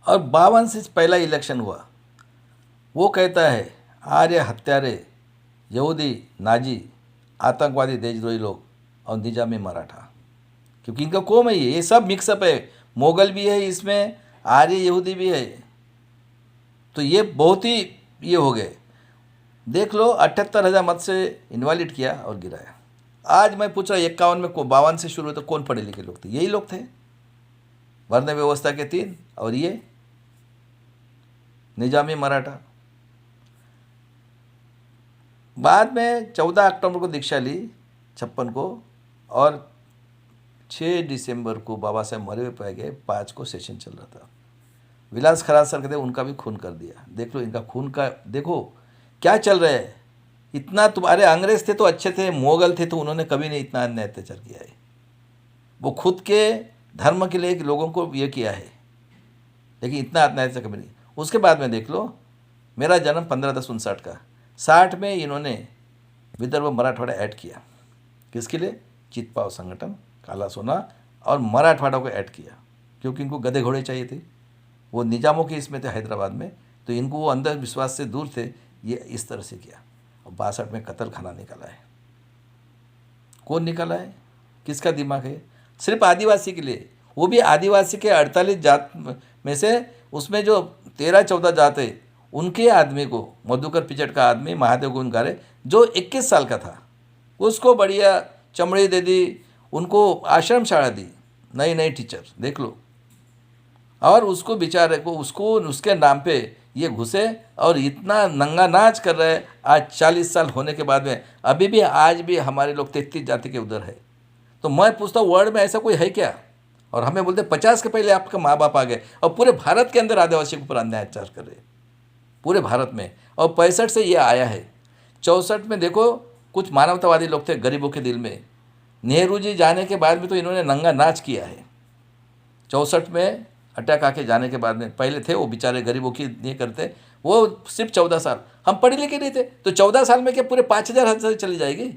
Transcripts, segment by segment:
और 52 से पहला इलेक्शन हुआ। वो कहता है आर्य हत्यारे, यहूदी, नाजी, आतंकवादी, देशद्रोही लोग और निजामी मराठा, क्योंकि इनका कौम है ये सब मिक्सअप है। मोगल भी है इसमें, आर्य यहूदी भी है। तो ये बहुत ही ये हो गए। देख लो 78,000 मत से इनवैलिड किया और गिराया। आज मैं पूछ रहा 51 में को 52 से शुरू हुए तो कौन पढ़े लिखे लोग थे? यही लोग थे, वर्ण व्यवस्था के 3 और ये निजामी मराठा। बाद में 14 अक्टूबर को दीक्षा ली 56 को, और 6 दिसंबर को बाबा साहब मरे हुए पाए गए। 5 को सेशन चल रहा था। विलास खराज सर कहते उनका भी खून कर दिया। देख लो इनका खून का, देखो क्या चल रहा है। इतना तुम्हारे अंग्रेज थे तो अच्छे थे, मुगल थे तो उन्होंने कभी नहीं इतना अन्याय अत्याचार किया है। वो खुद के धर्म के लिए लोगों को ये किया है, लेकिन इतना अन्याय से कभी नहीं। उसके बाद में देख लो, मेरा जन्म 15/10/59 का, 60 में इन्होंने विदर्भ मराठवाड़ा ऐड किया। किसके लिए? चितपाव संगठन, काला सोना और मराठवाड़ा को ऐड किया, क्योंकि इनको गधे घोड़े चाहिए थे। वो निजामों के इसमें थे हैदराबाद में, तो इनको वो अंधविश्वास से दूर थे। ये इस तरह से किया और 62 में कत्ल खाना निकाला है। कौन निकाला है? किसका दिमाग है? सिर्फ आदिवासी के लिए, वो भी आदिवासी के 48 जात में से उसमें जो 13-14 जात है उनके आदमी को, मधुकर पिचट का आदमी महादेव गुनगारे जो 21 साल का था, उसको बढ़िया चमड़ी दे दी, उनको आश्रम शाला दी, नई नई टीचर देख लो। और उसको बेचारे को, उसको उसके नाम पे ये घुसे और इतना नंगा नाच कर रहे हैं। आज 40 साल होने के बाद में अभी भी आज भी हमारे लोग 33 जाति के उधर है। तो मैं पूछता हूँ वर्ल्ड में ऐसा कोई है क्या? और हमें बोलते 50 के पहले आपका माँ बाप आ गए और पूरे भारत के अंदर आदिवासी के ऊपर अन्याय अत्याचार कर रहे, पूरे भारत में। और 65 से ये आया है। 64 में देखो कुछ मानवतावादी लोग थे गरीबों के दिल में। नेहरू जी जाने के बाद भी तो इन्होंने नंगा नाच किया है। 64 में अटैक आके जाने के बाद में, पहले थे वो बेचारे गरीबों की नहीं करते, वो सिर्फ 14 साल, हम पढ़े लिखे नहीं थे तो 14 साल में क्या पूरे 5,000 हद से चली जाएगी?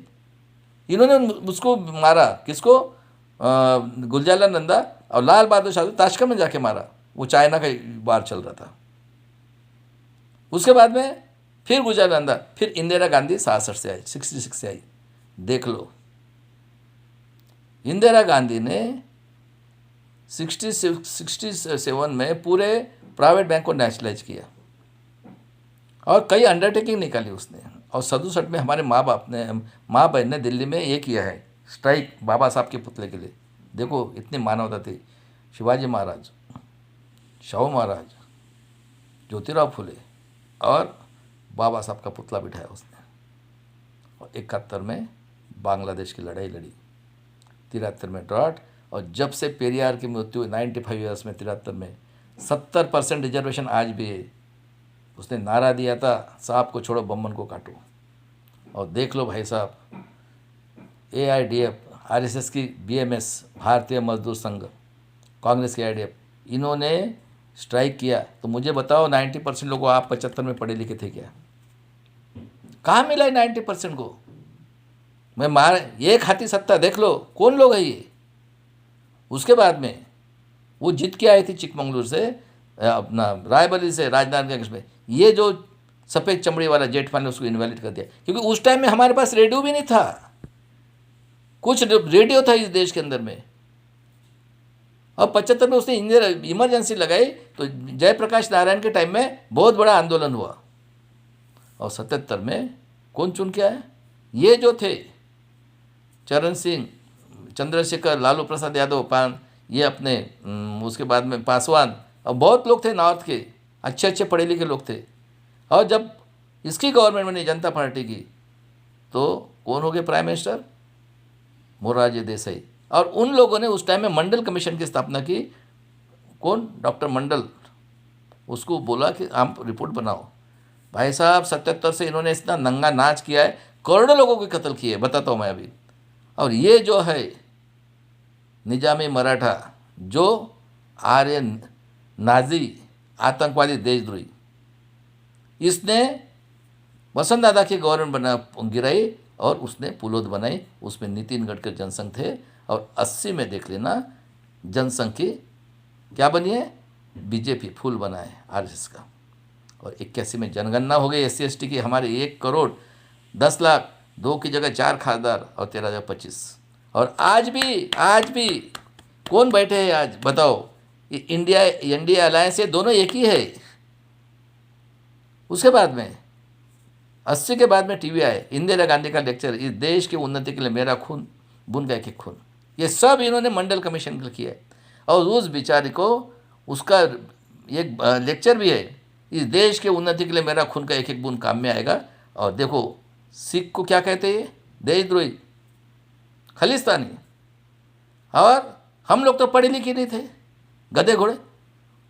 इन्होंने उसको मारा, किसको? गुलजाला नंदा और लाल बहादुर शास्त्री ताशकंद में जाके मारा। वो चाइना का वार चल रहा था। उसके बाद में फिर गुलजाला नंदा, फिर इंदिरा गांधी 66 से आई, 66 से आई। देख लो इंदिरा गांधी ने 67 में पूरे प्राइवेट बैंक को नेशनलाइज किया और कई अंडरटेकिंग निकाली उसने। और 67 में हमारे माँ बहन ने दिल्ली में ये किया है स्ट्राइक बाबा साहब के पुतले के लिए। देखो इतनी मानवता थी। शिवाजी महाराज, शाहू महाराज, ज्योतिराव फुले और बाबा साहब का पुतला बिठाया उसने। और 71 में बांग्लादेश की लड़ाई लड़ी, 73 में ड्रॉट, और जब से पेरियार की मृत्यु 95 ईयर्स में 73 में 70% रिजर्वेशन आज भी है। उसने नारा दिया था सांप को छोड़ो बम्बन को काटो। और देख लो भाई साहब, AIDF, RSS की BMS, भारतीय मजदूर संघ, कांग्रेस की IDF, इन्होंने स्ट्राइक किया। तो मुझे बताओ 90% लोगों, आप 75 में पढ़े लिखे थे क्या? कहाँ मिला है 90% को? मैं मार एक हाथी सत्ता, देख लो कौन लोग है ये। उसके बाद में वो जीत के आई थी चिकमंगलूर से, अपना रायबरेली से, राजनांदगांव में। ये जो सफ़ेद चमड़ी वाला जेठमल ने उसको इनवैलिड कर दिया, क्योंकि उस टाइम में हमारे पास रेडियो भी नहीं था। कुछ रेडियो था इस देश के अंदर में। और 75 में उसने इमरजेंसी लगाई तो जयप्रकाश नारायण के टाइम में बहुत बड़ा आंदोलन हुआ। और 77 में कौन चुन के आया? ये जो थे चरण सिंह, चंद्रशेखर, लालू प्रसाद यादव, ये अपने उसके बाद में पासवान, और बहुत लोग थे नॉर्थ के, अच्छे अच्छे पढ़े लिखे लोग थे। और जब इसकी गवर्नमेंट बनी जनता पार्टी की, तो कौन हो गए प्राइम मिनिस्टर? मोरारजी देसाई। और उन लोगों ने उस टाइम में मंडल कमीशन की स्थापना की। कौन? डॉक्टर मंडल। उसको बोला कि आप रिपोर्ट बनाओ। भाई साहब 77 से इन्होंने इतना नंगा नाच किया है, करोड़ों लोगों के कत्ल किए, बताता हूँ मैं अभी। और ये जो है निजामी मराठा, जो आर्य नाजी आतंकवादी देशद्रोही, इसने वसंत दादा की गवर्नमेंट बना गिराई और उसने पुलोद बनाई। उसमें नितिन गडकरी जनसंघ थे। और 80 में देख लेना जनसंघ की क्या बनी है? बीजेपी फूल बना है आरएसएस का। और 81 में जनगणना हो गई SC ST की, हमारे 1 करोड़ 10 लाख, 2 की जगह 4 खासदार और 13,025। और आज भी कौन बैठे हैं आज बताओ? इंडिया NDA अलायंस, ये दोनों एक ही है। उसके बाद में 80 के बाद में टीवी आए, इंदिरा गांधी का लेक्चर, इस देश की उन्नति के लिए मेरा खून बुन गया कि खून, ये सब इन्होंने मंडल कमीशन के लिए किया है। और उस बेचारी को उसका एक लेक्चर भी है, इस देश के उन्नति के लिए मेरा खून का एक एक बूंद काम में आएगा। और देखो सिख को क्या कहते हैं, देशद्रोही, खालिस्तानी। और हम लोग तो पढ़े लिखे नहीं थे, गधे घोड़े।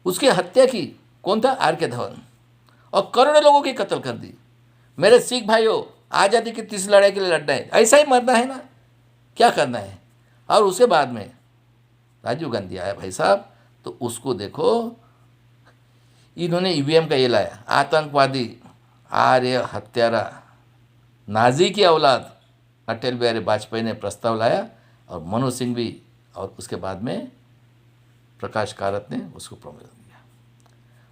उसकी हत्या की कौन था? RK धवन। और करोड़ों लोगों की कत्ल कर दी। मेरे सिख भाइयों, आज़ादी की तीसरी लड़ाई के लिए लड़ना है, ऐसा ही मरना है ना, क्या करना है। और उसके बाद में राजीव गांधी आया भाई साहब, तो उसको देखो इन्होंने EVM का ये लाया, आतंकवादी, आर्य, हत्यारा, नाजी की औलाद, अटल बिहारी वाजपेयी ने प्रस्ताव लाया और मनोज सिंह भी, और उसके बाद में प्रकाश कारत ने उसको प्रमोशन दिया।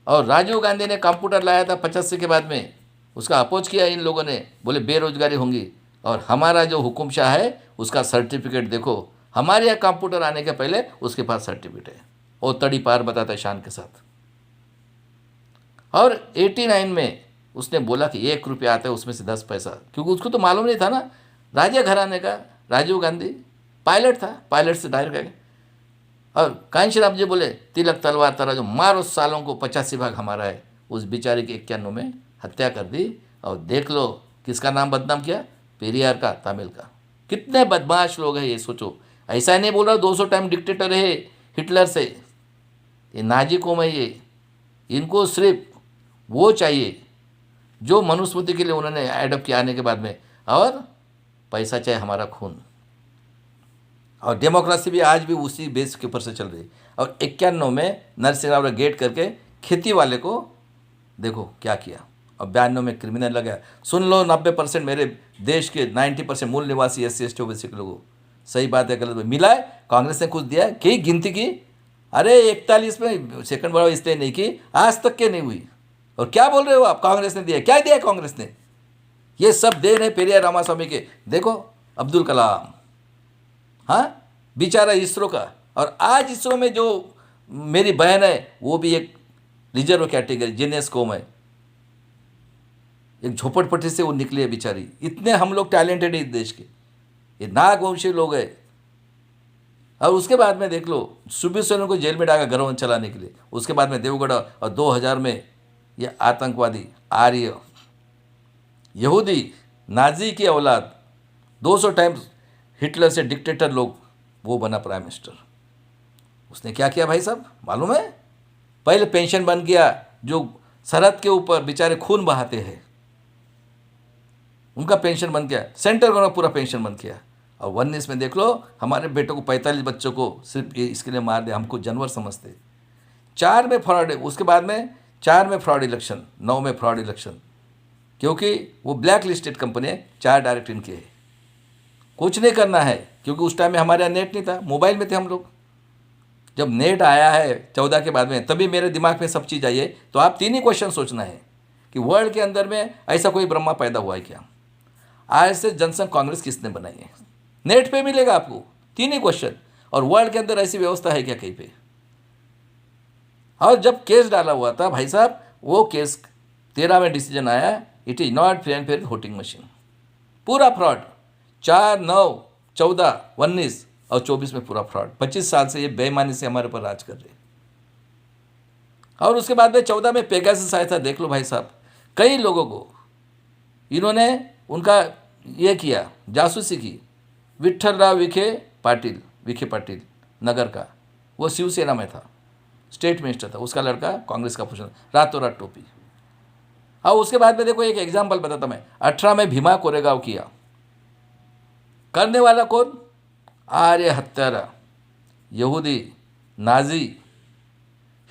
और राजीव गांधी ने कंप्यूटर लाया था 85 के बाद में, उसका अपोज किया इन लोगों ने, बोले बेरोजगारी होंगी। और हमारा जो हुकुमशाह है उसका सर्टिफिकेट देखो, हमारे यहाँ कंप्यूटर आने के पहले उसके पास सर्टिफिकेट है, वो तड़ी पार बताता है शान के साथ। और 89 में उसने बोला कि 1 रुपया आता है उसमें से 10 पैसा, क्योंकि उसको तो मालूम नहीं था ना, राजा घराने का राजीव गांधी पायलट था, पायलट से डायरेक्ट गए। और कांशीराम जी बोले तिलक तलवार तराजू मारो सालों को, 85 भाग हमारा है। उस बेचारे की 91 में हत्या कर दी। और देख लो किसका नाम बदनाम किया, पेरियार का, तमिल का। कितने बदमाश लोग हैं ये सोचो। ऐसा नहीं बोल रहा 200 टाइम डिक्टेटर है हिटलर से, ये नाजी कौम है ये। इनको सिर्फ वो चाहिए जो मनुस्मृति के लिए उन्होंने एडप्ट किया आने के बाद में, और पैसा चाहिए, हमारा खून। और डेमोक्रेसी भी आज भी उसी बेस के ऊपर से चल रही है। और 91 में नरसिंह राव ने गेट करके खेती वाले को देखो क्या किया। और 92 में क्रिमिनल लगा। सुन लो 90% मेरे देश के 90% मूल निवासी SC ST OBC के लोगों, सही बात है गलत मिला है, कांग्रेस ने कुछ दिया है, कई गिनती की, अरे 41 में सेकंड बढ़ावा इसलिए नहीं की, आज तक के नहीं हुई। और क्या बोल रहे हो आप, कांग्रेस ने दिया? क्या दिया कांग्रेस ने? ये सब देन है पेरियार रामास्वामी के। देखो अब्दुल कलाम, हाँ, बेचारा इसरो का। और आज इसरो में जो मेरी बहन है वो भी एक रिजर्व कैटेगरी जीनियस कौम है, एक झोपड़पट्टी से वो निकली है बेचारी। इतने हम लोग टैलेंटेड है इस देश के, ये नागवंशी लोग हैं। और उसके बाद में देख लो सुबीर सोरेन को जेल में डाला गवर्नमेंट चलाने के लिए। उसके बाद में देवगढ़, और 2000 में ये आतंकवादी, आर्य, यहूदी, नाजी की औलाद, 200 टाइम्स हिटलर से डिक्टेटर लोग, वो बना प्राइम मिनिस्टर। उसने क्या किया भाई साहब मालूम है? पहले पेंशन बंद किया, जो सरहद के ऊपर बेचारे खून बहाते हैं उनका पेंशन बंद किया, सेंटर का पूरा पेंशन बंद किया। और 19 में देख लो हमारे बेटों को 45 बच्चों को सिर्फ ये इसके लिए मार दिया, हमको जानवर समझते। 4 में फ्रॉड है, उसके बाद में 4 में फ्रॉड इलेक्शन, 9 में फ्रॉड इलेक्शन, क्योंकि वो ब्लैक लिस्टेड कंपनी है, 4 डायरेक्ट इनके है। कुछ नहीं करना है, क्योंकि उस टाइम में हमारे यहाँ नेट नहीं था, मोबाइल में थे हम लोग। जब नेट आया है 14 के बाद में, तभी मेरे दिमाग में सब चीज़ आई है। तो आप 3 ही क्वेश्चन सोचना है कि वर्ल्ड के अंदर में ऐसा कोई ब्रह्मा पैदा हुआ है क्या? आज से जनसंघ कांग्रेस किसने बनाई है? नेट पे मिलेगा आपको 3 ही क्वेश्चन। और वर्ल्ड के अंदर ऐसी व्यवस्था है क्या कहीं पे? और जब केस डाला हुआ था भाई साहब, वो केस 13 में डिसीजन आया, it is not free and fair voting machine, पूरा फ्रॉड। 4, 9, 14, 19 और 24 में पूरा फ्रॉड। 25 साल से ये बेईमानी से हमारे ऊपर राज कर रहे। और उसके बाद में 14 में पेगासस आया था, देख लो भाई साहब, कई लोगों को इन्होंने उनका ये किया, जासूसी की। विठ्ठलराव विखे पाटिल नगर का, वो शिवसेना में था, स्टेट मिनिस्टर था, उसका लड़का कांग्रेस का पूछना, रातों रात टोपी। और उसके बाद में देखो एक एग्जाम्पल बताता मैं, 18 में भीमा कोरेगांव किया, करने वाला कौन? आर्य, हत्यारा, यहूदी, नाजी,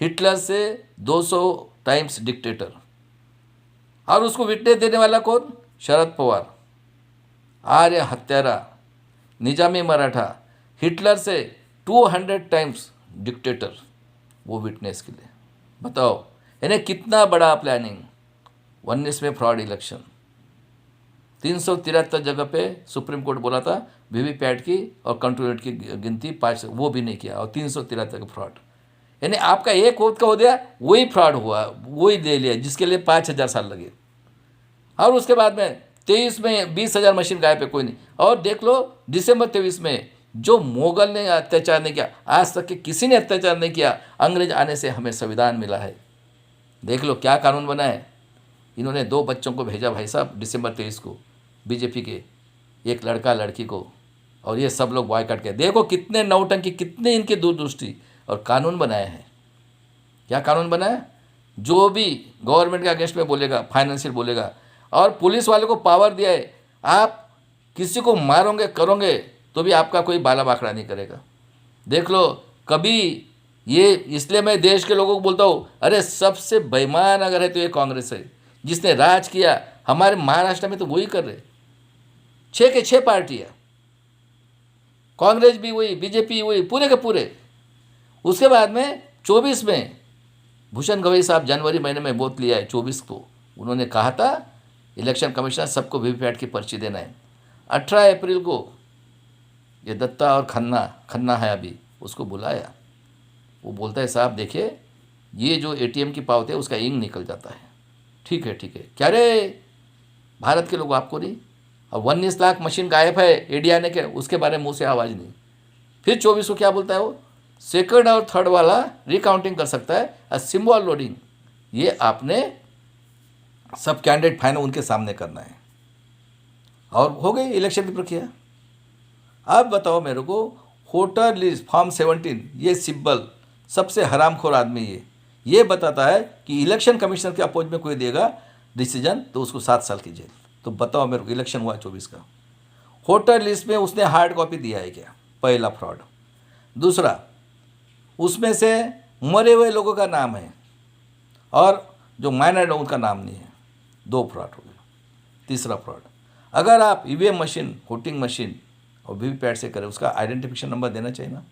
हिटलर से 200 टाइम्स डिक्टेटर। और उसको विटनेस देने वाला कौन? शरद पवार, आर्य, हत्यारा, निजामी मराठा, हिटलर से 200 टाइम्स डिक्टेटर, वो विटनेस के लिए। बताओ, यानी कितना बड़ा प्लानिंग। 19 में फ्रॉड इलेक्शन, 373 जगह पे सुप्रीम कोर्ट बोला था वीवीपैट की और कंट्रोलेट की गिनती 5, वो भी नहीं किया, और 373 का फ्रॉड। यानी आपका एक वोट का हो गया, वही फ्रॉड हुआ, वही ले लिया, जिसके लिए 5,000 साल लगे। और उसके बाद में 23 में 20,000 मशीन गायब है, कोई नहीं। और देख लो दिसंबर 23 में जो मुगल ने अत्याचार नहीं किया, आज तक के किसी ने अत्याचार नहीं किया। अंग्रेज आने से हमें संविधान मिला है। देख लो क्या कानून बना है। इन्होंने 2 बच्चों को भेजा भाई साहब दिसंबर 23 को, बीजेपी के, एक लड़का लड़की को, और ये सब लोग बॉयकॉट किया। देखो कितने नौटंकी, कितने इनकी दूरदृष्टि। और कानून बनाए हैं। क्या कानून बनाया? जो भी गवर्नमेंट के अगेंस्ट में बोलेगा, फाइनेंशियल बोलेगा, और पुलिस वाले को पावर दिया है, आप किसी को मारोगे करोगे तो भी आपका कोई बाला बाखड़ा नहीं करेगा। देख लो कभी ये, इसलिए मैं देश के लोगों को बोलता हूँ, अरे सबसे बेईमान अगर है तो ये कांग्रेस है, जिसने राज किया। हमारे महाराष्ट्र में तो वही कर रहे, 6 के 6 पार्टियाँ, कांग्रेस भी वही, बीजेपी वही, पूरे के पूरे। उसके बाद में 24 में भूषण गवई साहब जनवरी महीने में वोट लिया है। 24 को उन्होंने कहा था इलेक्शन कमिश्नर सबको वीवीपैट की पर्ची देना है। 18 अप्रैल को ये दत्ता और खन्ना है अभी, उसको बुलाया। वो बोलता है साहब देखिए ये जो एटीएम की पावती है उसका इंक निकल जाता है। ठीक है क्या रे, भारत के लोग आपको नहीं। और 19 लाख मशीन गायब है एडिया ने के, उसके बारे में मुँह से आवाज़ नहीं। फिर 24 को क्या बोलता है वो, सेकंड और थर्ड वाला रिकाउंटिंग कर सकता है, और सिंबल लोडिंग ये आपने सब कैंडिडेट फाइनल उनके सामने करना है। और हो गई इलेक्शन की प्रक्रिया। अब बताओ मेरे को, वोटर लिस्ट फॉर्म 17, ये सिब्बल सबसे हरामखोर आदमी ये बताता है कि इलेक्शन कमिश्नर के अपोज में कोई देगा डिसीजन तो उसको 7 साल की जेल। तो बताओ मेरे को, इलेक्शन हुआ 24 का, वोटर लिस्ट में उसने हार्ड कॉपी दिया है क्या? पहला फ्रॉड। दूसरा, उसमें से मरे हुए लोगों का नाम है और जो माइनर लोगों का नाम नहीं है, 2 फ्रॉड हो गया। तीसरा फ्रॉड, अगर आप ईवीएम मशीन, वोटिंग मशीन और वीवीपैट से करें, उसका आइडेंटिफिकेशन नंबर देना चाहिए ना।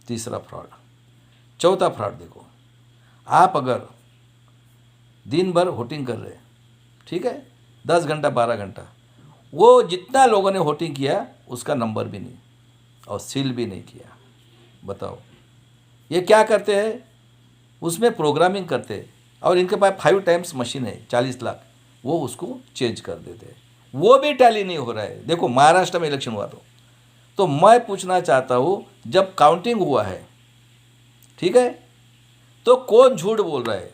तीसरा फ्रॉड। चौथा फ्रॉड देखो, आप अगर दिन भर वोटिंग कर रहे, ठीक है, 10 घंटा 12 घंटा, वो जितना लोगों ने वोटिंग किया उसका नंबर भी नहीं और सील भी नहीं किया। बताओ ये क्या करते हैं? उसमें प्रोग्रामिंग करते हैं, और इनके पास 5 टाइम्स मशीन है, 40 लाख, वो उसको चेंज कर देते हैं। वो भी टैली नहीं हो रहा है। देखो महाराष्ट्र में इलेक्शन हुआ तो मैं पूछना चाहता हूँ, जब काउंटिंग हुआ है, ठीक है, तो कौन झूठ बोल रहा है?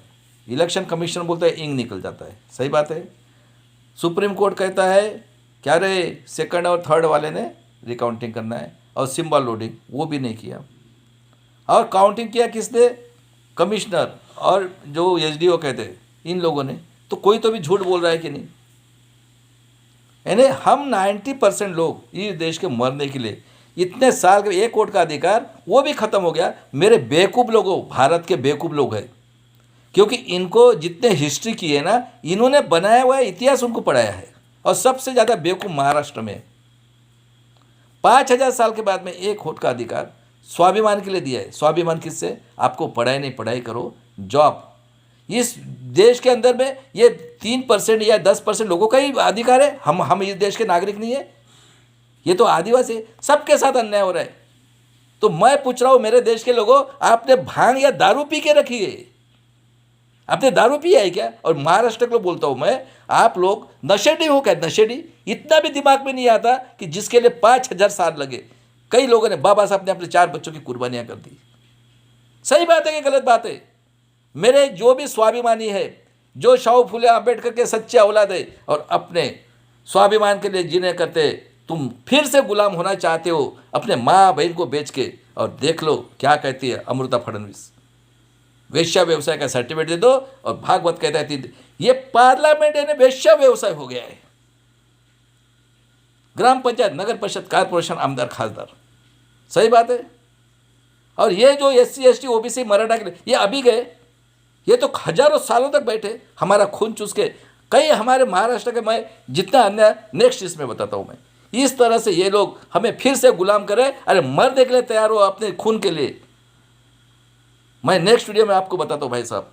इलेक्शन कमीशन बोलता है इंक निकल जाता है, सही बात है। सुप्रीम कोर्ट कहता है क्या रे, सेकंड और थर्ड वाले ने रिकाउंटिंग करना है, और सिंबल लोडिंग वो भी नहीं किया। और काउंटिंग किया किसने? कमिश्नर और जो एसडीओ कहते हैं, इन लोगों ने। तो कोई तो भी झूठ बोल रहा है कि नहीं? यानी हम 90% लोग इस देश के मरने के लिए, इतने साल के एक वोट का अधिकार वो भी ख़त्म हो गया। मेरे बेवकूफ़ लोगों, भारत के बेवकूफ़ लोग हैं, क्योंकि इनको जितने हिस्ट्री की है ना, इन्होंने बनाया हुआ इतिहास उनको पढ़ाया है। और सबसे ज़्यादा बेवकूफ़ महाराष्ट्र में। 5,000 साल के बाद में एक वोट का अधिकार स्वाभिमान के लिए दिया है। स्वाभिमान किससे? आपको पढ़ाई नहीं पढ़ाई करो, जॉब। इस देश के अंदर में ये 3% या 10% लोगों का ही अधिकार है। हम इस देश के नागरिक नहीं है, ये तो आदिवासी, सबके साथ अन्याय हो रहा है। तो मैं पूछ रहा हूँ मेरे देश के लोगों, आपने भांग या दारू पी के रखी है? आपने दारू पिया है क्या? और महाराष्ट्र को बोलता हूँ मैं, आप लोग नशेड़ी हो क्या? नशेड़ी इतना भी दिमाग में नहीं आता कि जिसके लिए 5,000 साल लगे। कई लोगों ने, बाबा साहब ने अपने 4 बच्चों की कुर्बानियाँ कर दी। सही बात है कि गलत बात है? मेरे जो भी स्वाभिमानी है, जो शाहू फुले अम्बेडकर के सच्चे औलाद है और अपने स्वाभिमान के लिए जीने करते, तुम फिर से गुलाम होना चाहते हो अपने माँ बहन को बेच के। और देख लो क्या कहती है अमृता फडणवीस, वेश्या व्यवसाय का सर्टिफिकेट दे दो, और भागवत कहता है ये पार्लियामेंट ने वेश्या व्यवसाय हो गया है। ग्राम पंचायत, नगर परिषद, कारपोरेशन, आमदार, खासदार, सही बात है। और ये जो SC ST OBC मराठा के लिए ये अभी गए, ये तो हजारों सालों तक बैठे, हमारा खून चूस के। कई हमारे महाराष्ट्र के, मैं जितना अन्याय नेक्स्ट इसमें बताता हूँ मैं। इस तरह से ये लोग हमें फिर से गुलाम करें। अरे मरने के लिए तैयार हो अपने खून के लिए, मैं नेक्स्ट वीडियो में आपको बताता हूँ भाई साहब।